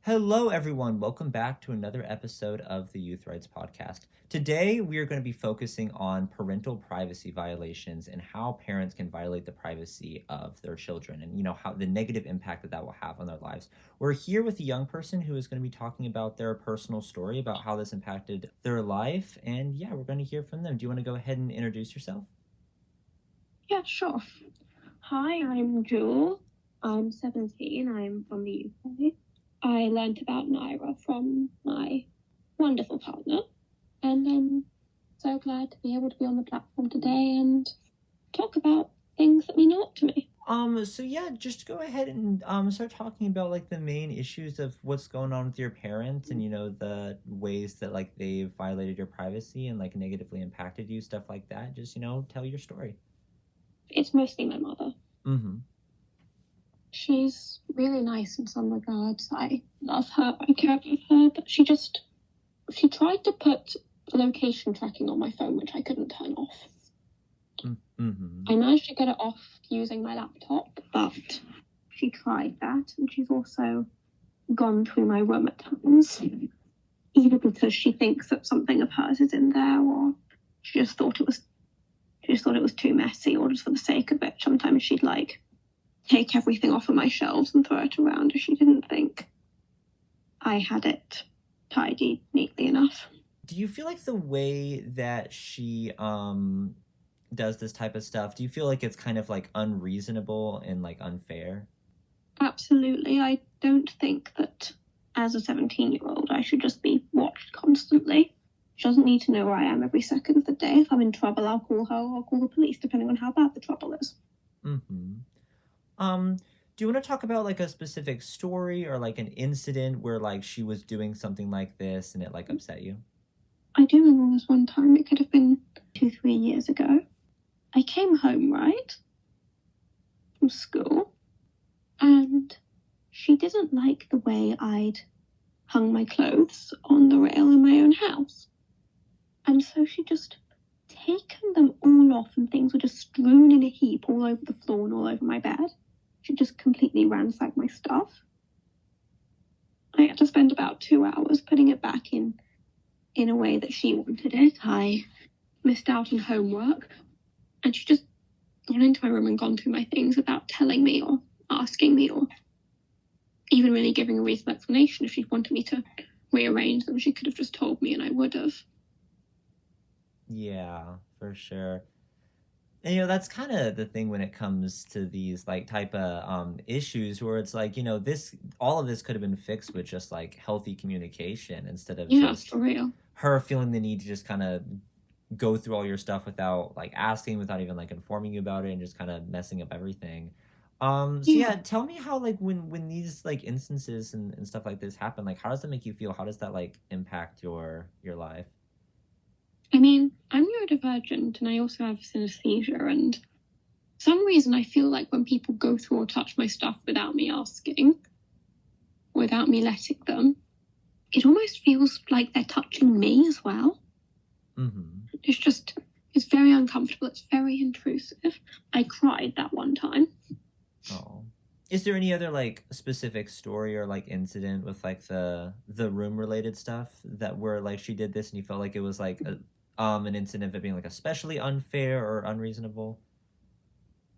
Hello, everyone. Welcome back to another episode of the Youth Rights Podcast. Today, we are going to be focusing on parental privacy violations and how parents can violate the privacy of their children and, how the negative impact that will have on their lives. We're here with a young person who is going to be talking about their personal story about how this impacted their life. And yeah, we're going to hear from them. Do you want to go ahead and introduce yourself? Yeah, sure. Hi, I'm Jewel. I'm 17. I'm from the UK. I learnt about Naira from my wonderful partner, and I'm so glad to be able to be on the platform today and talk about things that mean a lot to me. So yeah, just go ahead and start talking about like the main issues of what's going on with your parents and the ways that like they've violated your privacy and like negatively impacted you, stuff like that. Just tell your story. It's mostly my mother. Mm-hmm. She's really nice in some regards. I love her. I care about her, but she tried to put location tracking on my phone, which I couldn't turn off. Mm-hmm. I managed to get it off using my laptop, but she tried that, and she's also gone through my room at times, either because she thinks that something of hers is in there, or she just thought it was too messy, or just for the sake of it. Sometimes she'd like take everything off of my shelves and throw it around if she didn't think I had it tidied neatly enough. Do you feel like the way that she does this type of stuff, do you feel like it's kind of like unreasonable and like unfair? Absolutely. I don't think that as a 17-year-old I should just be watched constantly. She doesn't need to know where I am every second of the day. If I'm in trouble, I'll call her or I'll call the police, depending on how bad the trouble is. Mm-hmm. Do you want to talk about like a specific story or like an incident where like she was doing something like this and it like upset you? I do remember this one time. It could have been 2-3 years ago. I came home, right, from school, and she didn't like the way I'd hung my clothes on the rail in my own house. And so she just taken them all off, and things were just strewn in a heap all over the floor and all over my bed. She just completely ransacked my stuff. I had to spend about 2 hours putting it back in a way that she wanted it. I missed out on homework, and she just gone into my room and gone through my things without telling me or asking me or even really giving a reasonable explanation. If she wanted me to rearrange them, she could have just told me and I would have. Yeah, for sure. And that's kind of the thing when it comes to these like type of issues where it's like, this all of this could have been fixed with just like healthy communication instead of just For real. her feeling the need to just kind of go through all your stuff without like asking, without even like informing you about it and just kind of messing up everything. So yeah, tell me how like when these like instances and stuff like this happen, like how does that make you feel? How does that like impact your life? I mean, I'm neurodivergent and I also have synesthesia, and for some reason I feel like when people go through or touch my stuff without me asking, without me letting them, it almost feels like they're touching me as well. Mm-hmm. It's very uncomfortable. It's very intrusive. I cried that one time. Oh. Is there any other like specific story or like incident with like the room related stuff that where like she did this and you felt like it was like an incident of it being like especially unfair or unreasonable?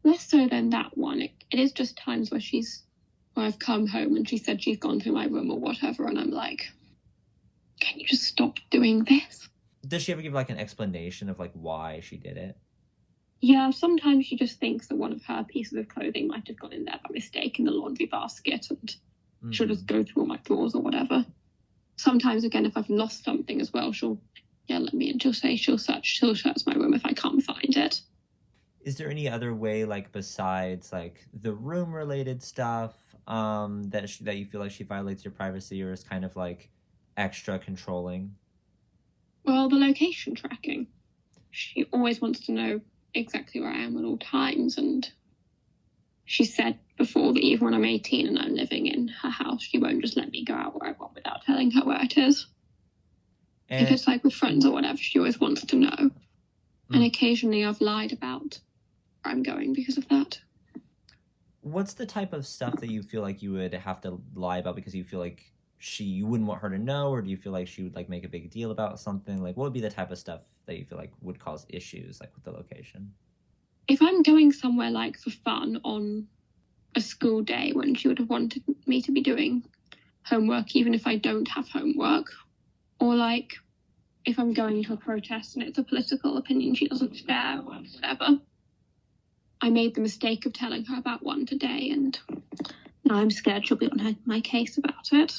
Less so than that one. It is just times where I've come home and she said she's gone through my room or whatever, and I'm like, can you just stop doing this? Does she ever give like an explanation of like why she did it? Yeah, sometimes she just thinks that one of her pieces of clothing might have gone in there by mistake in the laundry basket, and she'll just go through all my drawers or whatever. Sometimes, again, if I've lost something as well, she'll yell at me and she'll say she'll search my room if I can't find it. Is there any other way, like besides like the room related stuff, that you feel like she violates your privacy or is kind of like extra controlling? Well, the location tracking. She always wants to know exactly where I am at all times, and she said before that even when I'm 18 and I'm living in her house, she won't just let me go out where I want without telling her where it is. And if it's like with friends or whatever, she always wants to know. And occasionally I've lied about where I'm going because of that. What's the type of stuff that you feel like you would have to lie about because you feel like you wouldn't want her to know, or do you feel like she would like make a big deal about something? Like what would be the type of stuff that you feel like would cause issues like with the location? If I'm going somewhere like for fun on a school day when she would have wanted me to be doing homework, even if I don't have homework, or like if I'm going to a protest and it's a political opinion she doesn't share or whatever. I made the mistake of telling her about one today, and now I'm scared she'll be on my case about it.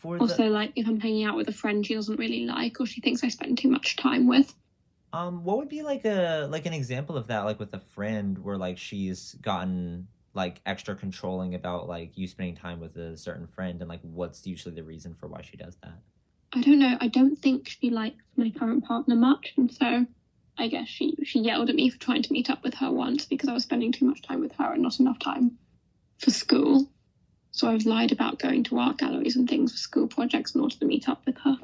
Also, like if I'm hanging out with a friend she doesn't really like or she thinks I spend too much time with. What would be like an example of that, like with a friend where like she's gotten like extra controlling about like you spending time with a certain friend, and like what's usually the reason for why she does that? I don't know. I don't think she likes my current partner much, and so I guess she yelled at me for trying to meet up with her once because I was spending too much time with her and not enough time for school. So I've lied about going to art galleries and things for school projects in order to meet up with her.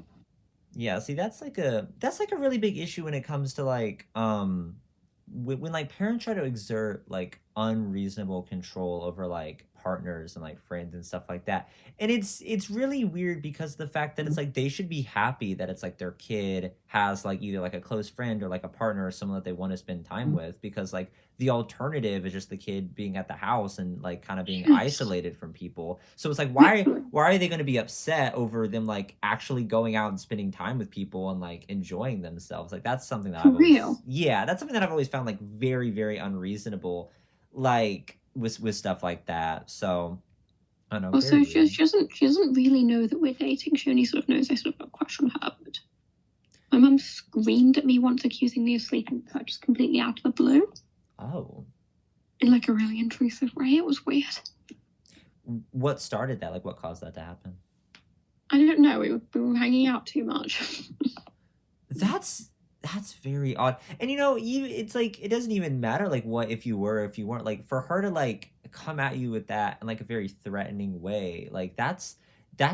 Yeah, see, that's like a really big issue when it comes to like when like parents try to exert like unreasonable control over like partners and like friends and stuff like that. And it's really weird because the fact that it's like they should be happy that it's like their kid has like either like a close friend or like a partner or someone that they want to spend time with, because like the alternative is just the kid being at the house and like kind of being isolated from people. So it's like why are they going to be upset over them like actually going out and spending time with people and like enjoying themselves? Like that's something that that's something that I've always found like very, very unreasonable, like with stuff like that. So I don't know. Also, she doesn't really know that we're dating. She only sort of knows I sort of have a crush on her. But my mum screamed at me once, accusing me of sleeping with her just completely out of the blue. Oh. In like a really intrusive way. It was weird. What started that? Like what caused that to happen? I don't know. We were hanging out too much. That's very odd. And you know, it's like it doesn't even matter like what if you weren't, like for her to like come at you with that in like a very threatening way. Like that's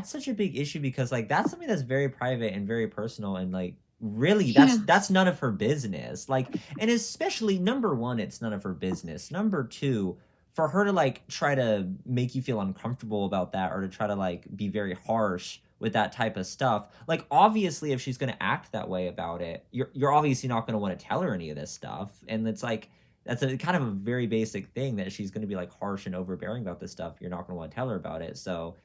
such a big issue because like that's something that's very private and very personal, and like really that's none of her business. Like, and especially number one, it's none of her business. Number two, for her to like try to make you feel uncomfortable about that, or to try to like be very harsh with that type of stuff, like obviously if she's going to act that way about it, you're obviously not going to want to tell her any of this stuff. And it's like that's a kind of a very basic thing, that she's going to be like harsh and overbearing about this stuff. You're not going to want to tell her about it. So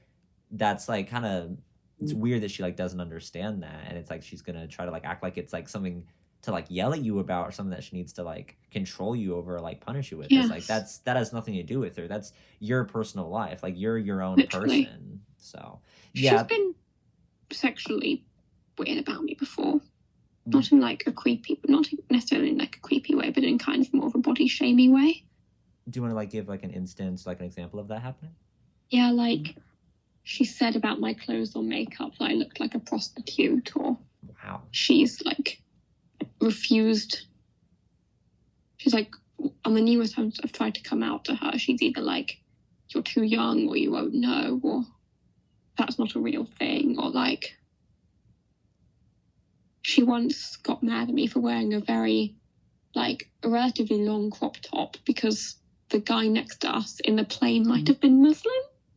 that's like kind of, it's weird that she like doesn't understand that, and it's like she's going to try to like act like it's like something to like yell at you about, or something that she needs to like control you over, or like punish you with. It's like that has nothing to do with her. That's your personal life. Like you're your own person. So she's been sexually weird about me before. Not in like a creepy, not necessarily in like a creepy way, but in kind of more of a body shamey way. Do you want to like give like an instance, like an example of that happening? Yeah, like she said about my clothes or makeup that I looked like a prostitute, or wow, she's like refused. She's like, on the numerous times I've tried to come out to her, she's either like, you're too young, or you won't know, or that's not a real thing, or like she once got mad at me for wearing a relatively long crop top because the guy next to us in the plane might have been Muslim.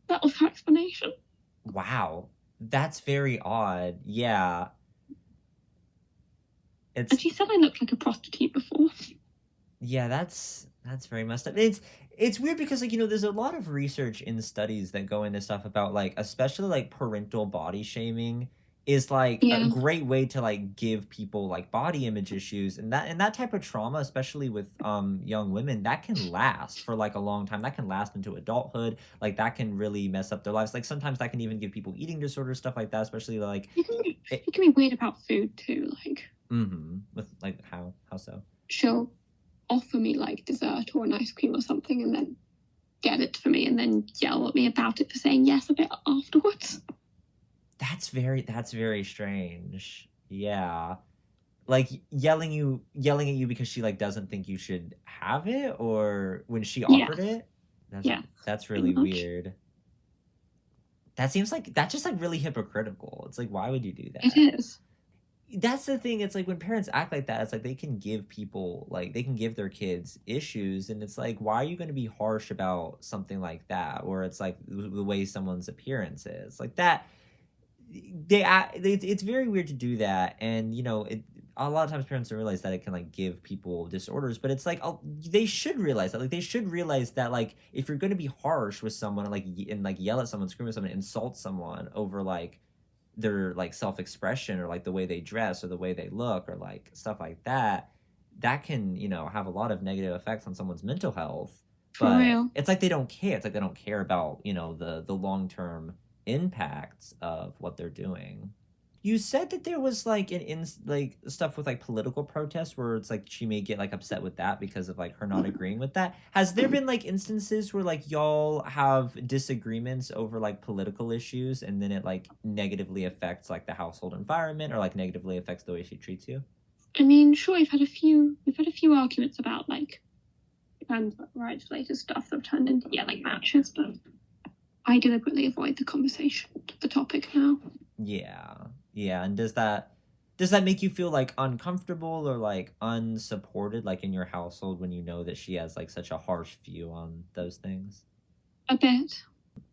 That was her explanation. Wow. That's very odd. Yeah. And she said I looked like a prostitute before. Yeah, that's very messed up. It's weird because like, you know, there's a lot of research in studies that go into stuff about like, especially like parental body shaming is like a great way to like give people like body image issues, and that type of trauma, especially with young women, that can last for like a long time. That can last into adulthood. Like that can really mess up their lives. Like sometimes that can even give people eating disorders, stuff like that, especially like it can be weird about food too, like with like how so? She'll offer me like dessert or an ice cream or something and then get it for me and then yell at me about it for saying yes a bit afterwards. That's very strange. Yeah. Like yelling at you because she like doesn't think you should have it, or when she offered it? That's really weird. That seems like that's just like really hypocritical. It's like, why would you do that? It is. That's the thing. It's like when parents act like that, it's like they can give people like they can give their kids issues, and it's like, why are you going to be harsh about something like that? Or it's like the way someone's appearance is like that. it's very weird to do that, and a lot of times parents don't realize that it can like give people disorders, but it's like, oh, they should realize that, like they should realize that, like if you're going to be harsh with someone and like yell at someone, scream at someone, insult someone over like their like self-expression or like the way they dress or the way they look or like stuff like that, that can have a lot of negative effects on someone's mental health. For But real. it's like they don't care. It's like they don't care about the long-term impacts of what they're doing. You said that there was like like stuff with like political protests where it's like she may get like upset with that because of like her not agreeing with that. Has there been like instances where like y'all have disagreements over like political issues and then it like negatively affects like the household environment or like negatively affects the way she treats you? I mean, sure, we've had a few arguments about like trans rights related stuff that have turned into like matches, but I deliberately avoid the conversation, the topic now. Yeah. Yeah, and does that make you feel like uncomfortable or like unsupported like in your household when you know that she has like such a harsh view on those things? A bit.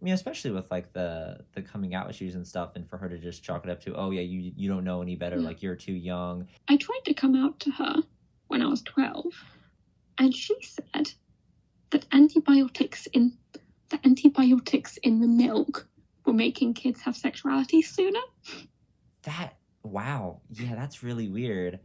Especially with like the coming out issues and stuff, and for her to just chalk it up to, oh yeah, you don't know any better, Yeah. like you're too young. I tried to come out to her when I was 12, and she said that antibiotics in the milk were making kids have sexuality sooner. Wow, yeah, that's really weird.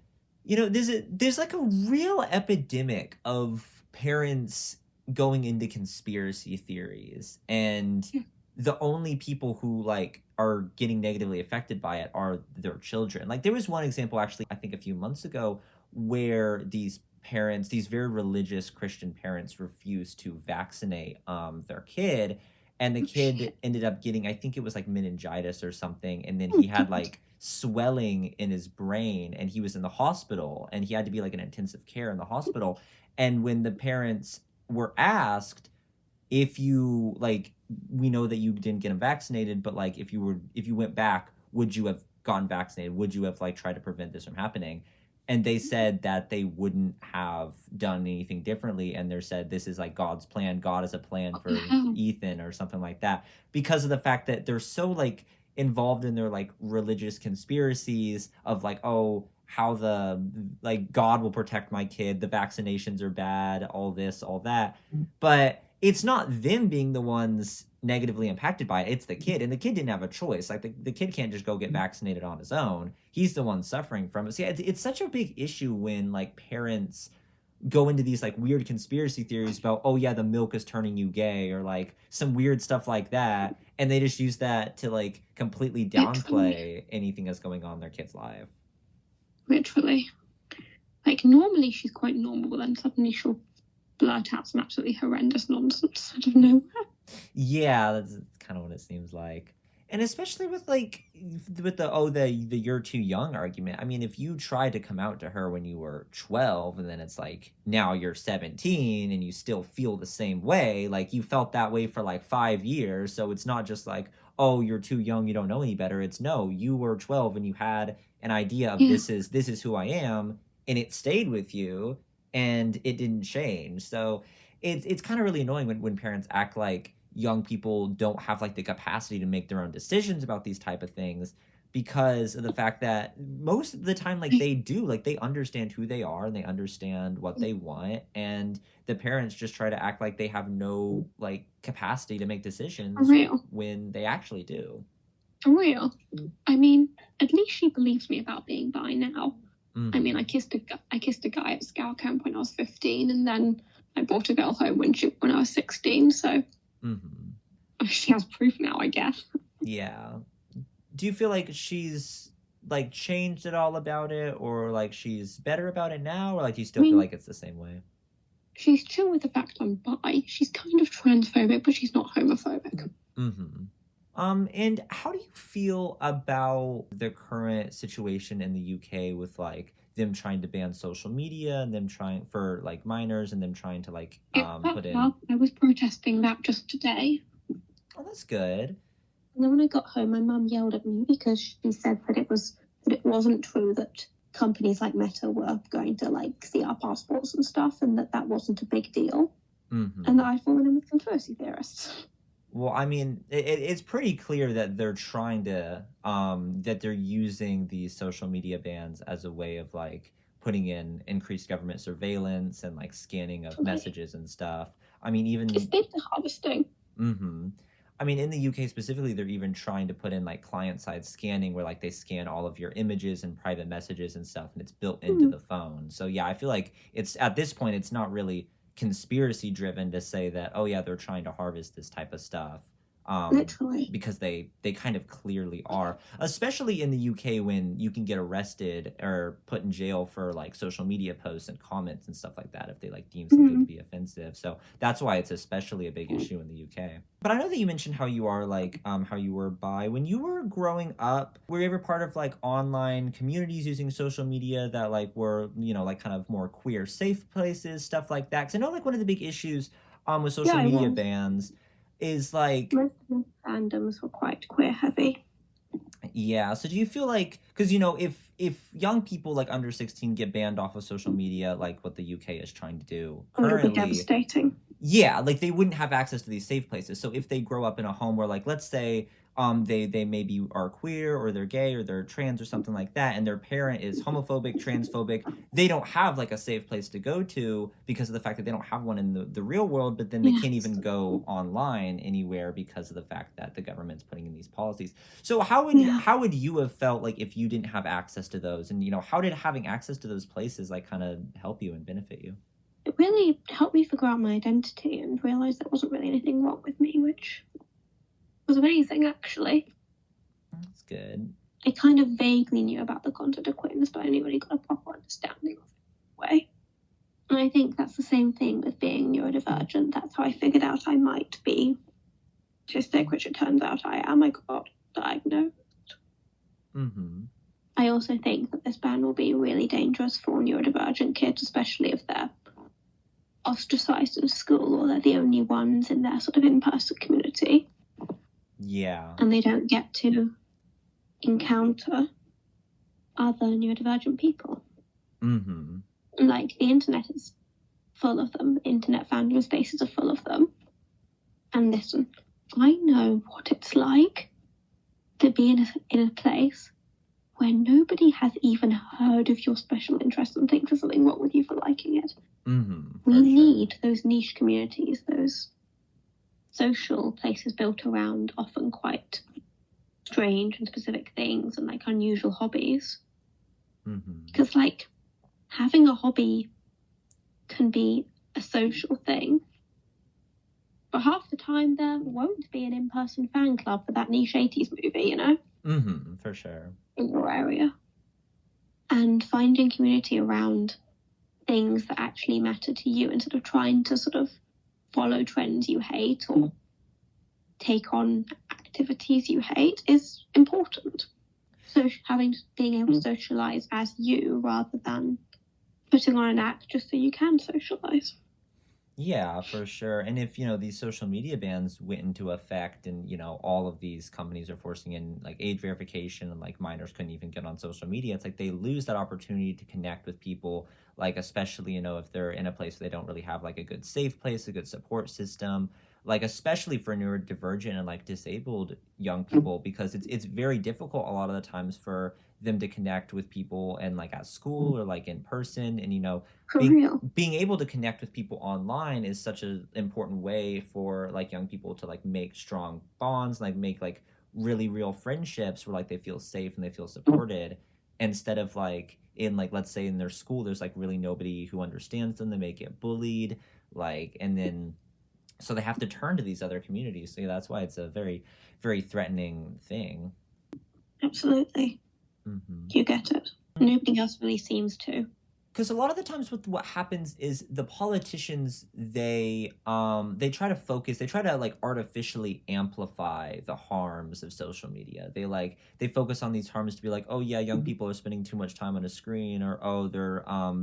There's like a real epidemic of parents going into conspiracy theories, and Yeah. the only people who like are getting negatively affected by it are their children. Like there was one example actually, I think a few months ago, where these very religious Christian parents refused to vaccinate their kid, and the Oh, kid shit. ended up getting, I think it was like meningitis or something, and then Oh, he had God. like swelling in his brain and he was in the hospital and he had to be like in intensive care in the hospital. And when the parents were asked, if you like, we know that you didn't get him vaccinated, but like if you went back, would you have gotten vaccinated? Would you have like tried to prevent this from happening? And they said that they wouldn't have done anything differently, and they said this is like God's plan. God has a plan What the for hell? Ethan or something like that, because of the fact that they're so like involved in their like religious conspiracies of like, oh, how the like God will protect my kid, the vaccinations are bad, all this, all that. But it's not them being the ones negatively impacted by it. It's the kid. And the kid didn't have a choice. Like the kid can't just go get vaccinated on his own. He's the one suffering from it. So yeah, it's such a big issue when like parents go into these like weird conspiracy theories about, oh yeah, the milk is turning you gay or like some weird stuff like that. And they just use that to like completely Literally. downplay anything that's going on in their kid's life. Literally. Like, normally she's quite normal, then suddenly she'll blurt out some absolutely horrendous nonsense out of nowhere. Yeah, that's kind of what it seems like. And especially with like with the you're too young argument. I mean, if you tried to come out to her when you were 12 and then it's like now you're 17 and you still feel the same way, like you felt that way for like 5 years, so it's not just like, "Oh, you're too young, you don't know any better." It's no, you were 12 and you had an idea of Yeah. this is who I am, and it stayed with you and it didn't change. So it's kind of really annoying when parents act like young people don't have like the capacity to make their own decisions about these type of things, because of the fact that most of the time like they do, like they understand who they are and they understand what they want, and the parents just try to act like they have no like capacity to make For decisions real. when they actually do. For real. I mean, at least she believes me about being bi now. I mean, I kissed a guy at scout camp when I was 15, and then I brought a girl home when I was 16. So Mm-hmm. she has proof now, I guess. Yeah. Do you feel like she's like changed at all about it, or like she's better about it now, or like do you I still feel mean, like it's the same way? she's chill with the fact I'm bi. She's kind of transphobic, but she's not homophobic. Mm-hmm. And how do you feel about the current situation in the UK with like them trying to ban social media and them trying for like minors and them trying to like It put fucked in. up. I was protesting that just today. Oh, that's good. And then when I got home, my mum yelled at me because she said that it wasn't true that companies like Meta were going to like see our passports and stuff, and that wasn't a big deal, Mm-hmm. and that I'd fallen in with conspiracy theorists. Well, I mean, it's pretty clear that they're trying to that they're using these social media bans as a way of like putting in increased government surveillance and like scanning of Like, messages and stuff. I mean, it's even data harvesting. mm-hmm. I mean, in the UK specifically, they're even trying to put in like client-side scanning where like they scan all of your images and private messages and stuff, and it's built into Hmm, the phone. So yeah, I feel like it's at this point, it's not really conspiracy driven to say that, oh yeah, they're trying to harvest this type of stuff. Um, literally. because they kind of clearly are, especially in the UK when you can get arrested or put in jail for like social media posts and comments and stuff like that if they like deem something to Hmm. be offensive. So that's why it's especially a big issue in the UK. But I know that you mentioned how you are like how you were bi. When you were growing up, were you ever part of like online communities using social media that like were, you know, like kind of more queer safe places, stuff like that? Because I know like one of the big issues with Yeah, social I media was. bans is like Most of the fandoms were quite queer heavy. yeah. So do you feel like because you know if young people like under 16 get banned off of social media like what the UK is trying to do It'll be currently, devastating. yeah, like they wouldn't have access to these safe places. So if they grow up in a home where like let's say they maybe are queer or they're gay or they're trans or something like that and their parent is homophobic, transphobic, they don't have like a safe place to go to because of the fact that they don't have one in the real world, but then they can't Yes. even go online anywhere because of the fact that the government's putting in these policies. So Yeah. how would you have felt like if you didn't have access to those, and you know how did having access to those places like kind of help you and benefit you? It really helped me figure out my identity and realize there wasn't really anything wrong with me, which was amazing actually. That's good. I kind of vaguely knew about the content of queerness, but I only really got a proper understanding of it way. And I think that's the same thing with being neurodivergent. That's how I figured out I might be autistic, which it turns out I am. I got diagnosed. Mm-hmm. I also think that this ban will be really dangerous for neurodivergent kids, especially if they're ostracized in school or they're the only ones in their sort of in-person community Yeah. and they don't get to encounter other neurodivergent people. Mm-hmm. Like the internet is full of them, internet fandom spaces are full of them. And listen, I know what it's like to be in a place where nobody has even heard of your special interest and thinks there's something wrong with you for liking it. Mm-hmm. We For sure. need those niche communities, those social places built around often quite strange and specific things and like unusual hobbies. Mm-hmm. Because like having a hobby can be a social thing, but half the time there won't be an in-person fan club for that niche 80s movie, you know, Mm-hmm. For sure. in your area. And finding community around things that actually matter to you instead of trying to sort of follow trends you hate or take on activities you hate is important. So being able to socialize as you rather than putting on an act just so you can socialize. Yeah, for sure. And if, you know, these social media bans went into effect and, you know, all of these companies are forcing in like age verification and like minors couldn't even get on social media, it's like they lose that opportunity to connect with people, like especially, you know, if they're in a place where they don't really have like a good safe place, a good support system, like especially for neurodivergent and like disabled young people, because it's very difficult a lot of the times for them to connect with people and like at school or like in person. And you know, For being real. being able to connect with people online is such an important way for like young people to like make strong bonds, like make like really real friendships where like they feel safe and they feel supported, instead of like in like let's say in their school there's like really nobody who understands them, they may get bullied, like, and then so they have to turn to these other communities. So yeah, that's why it's a very very threatening thing. Absolutely. Mm-hmm. You get it. Nobody else really seems to. Because a lot of the times with what happens is the politicians they try to focus, they try to like artificially amplify the harms of social media. They focus on these harms to be like, oh yeah, young people are spending too much time on a screen, or oh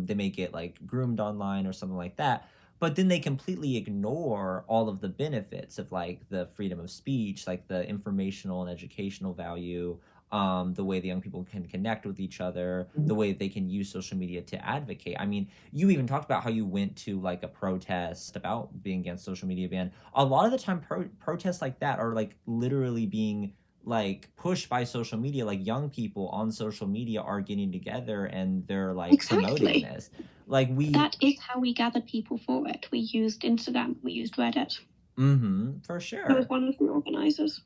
they may get like groomed online or something like that. But then they completely ignore all of the benefits of like the freedom of speech, like the informational and educational value, the way the young people can connect with each other, the way they can use social media to advocate. I mean, you even talked about how you went to like a protest about being against social media ban. A lot of the time, protests like that are like literally being like pushed by social media. Like young people on social media are getting together and they're like promoting Exactly. this. Like That is how we gathered people for it. We used Instagram, we used Reddit. for I was sure. one of the organizers.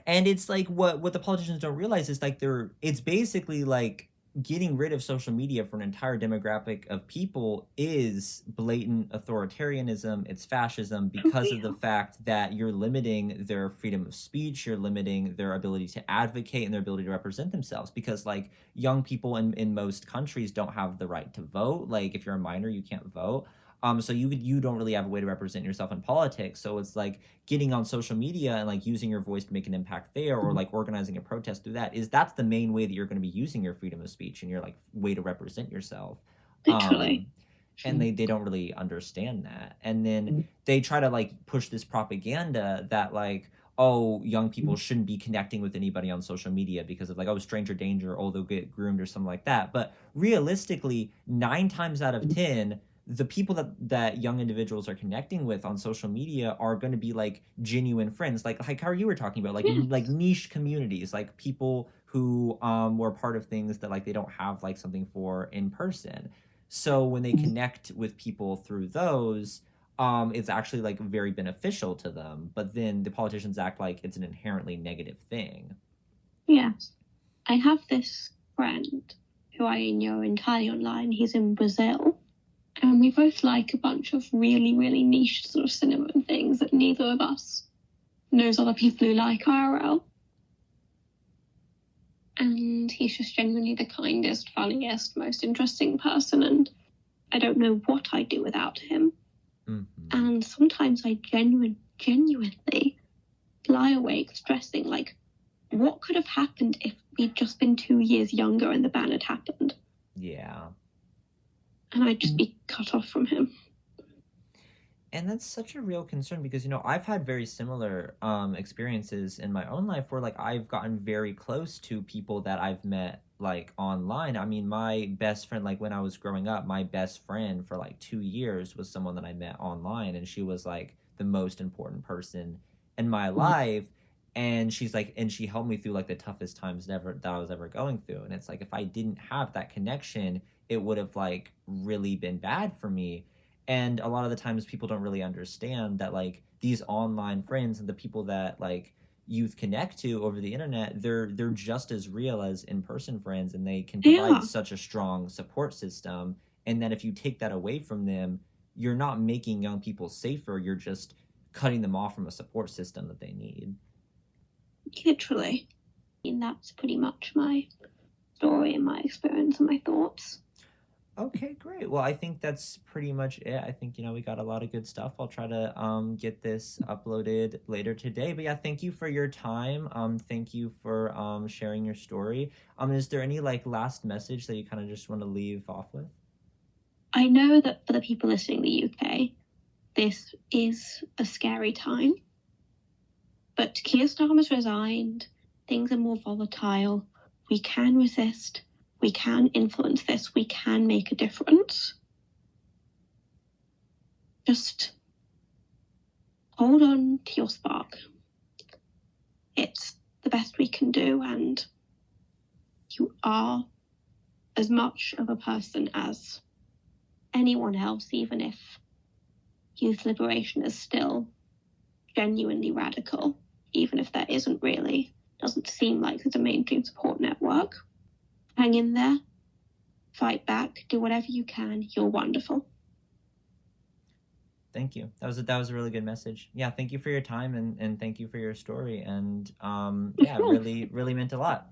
And it's like what the politicians don't realize is like it's basically like getting rid of social media for an entire demographic of people is blatant authoritarianism, it's fascism, Oh, because of the yeah. fact that you're limiting their freedom of speech, you're limiting their ability to advocate and their ability to represent themselves, because like young people in most countries don't have the right to vote. Like if you're a minor, you can't vote. So you don't really have a way to represent yourself in politics. So it's like getting on social media and like using your voice to make an impact there, or like organizing a protest through that's the main way that you're going to be using your freedom of speech and your like way to represent yourself. um Literally. and they don't really understand that, and then they try to like push this propaganda that like, oh, young people shouldn't be connecting with anybody on social media because of like, oh, stranger danger, oh, they'll get groomed or something like that. But realistically, 9 times out of 10, the people that young individuals are connecting with on social media are going to be like genuine friends, like how you were talking about, like Yes. niche communities, like people who were part of things that like they don't have like something for in person. So when they connect with people through those, it's actually like very beneficial to them. But then the politicians act like it's an inherently negative thing. Yes. I have this friend who I know entirely online. He's in Brazil. And we both like a bunch of really, really niche sort of cinema and things that neither of us knows other people who like IRL. And he's just genuinely the kindest, funniest, most interesting person. And I don't know what I'd do without him. Mm-hmm. And sometimes I genuinely lie awake stressing, like, what could have happened if we'd just been 2 years younger and the ban had happened? Yeah. And I'd just be cut off from him. And that's such a real concern because, I've had very similar experiences in my own life where like I've gotten very close to people that I've met like online. I mean, my best friend, like when I was growing up, my best friend for like 2 years was someone that I met online, and she was like the most important person in my life. And she helped me through like the toughest times that I was ever going through. And it's like, if I didn't have that connection, it would have like really been bad for me. And a lot of the times people don't really understand that like these online friends and the people that like youth connect to over the internet, they're just as real as in-person friends, and they can provide Yeah, such a strong support system. And that if you take that away from them, you're not making young people safer, you're just cutting them off from a support system that they need. literally. And that's pretty much my story and my experience and my thoughts. Okay, great. Well, I think that's pretty much it. I think, we got a lot of good stuff. I'll try to get this uploaded later today. But yeah, thank you for your time. Thank you for sharing your story. Is there any like last message that you kind of just want to leave off with? I know that for the people listening in the UK, this is a scary time. But Keir Starmer's resigned. Things are more volatile. We can resist. We can influence this. We can make a difference. Just hold on to your spark. It's the best we can do, and you are as much of a person as anyone else, even if youth liberation is still genuinely radical, even if there isn't really, doesn't seem like there's a mainstream support network. Hang in there, fight back, do whatever you can. You're wonderful. Thank you. That was a really good message. Yeah, thank you for your time, and thank you for your story. And yeah, it really, really meant a lot.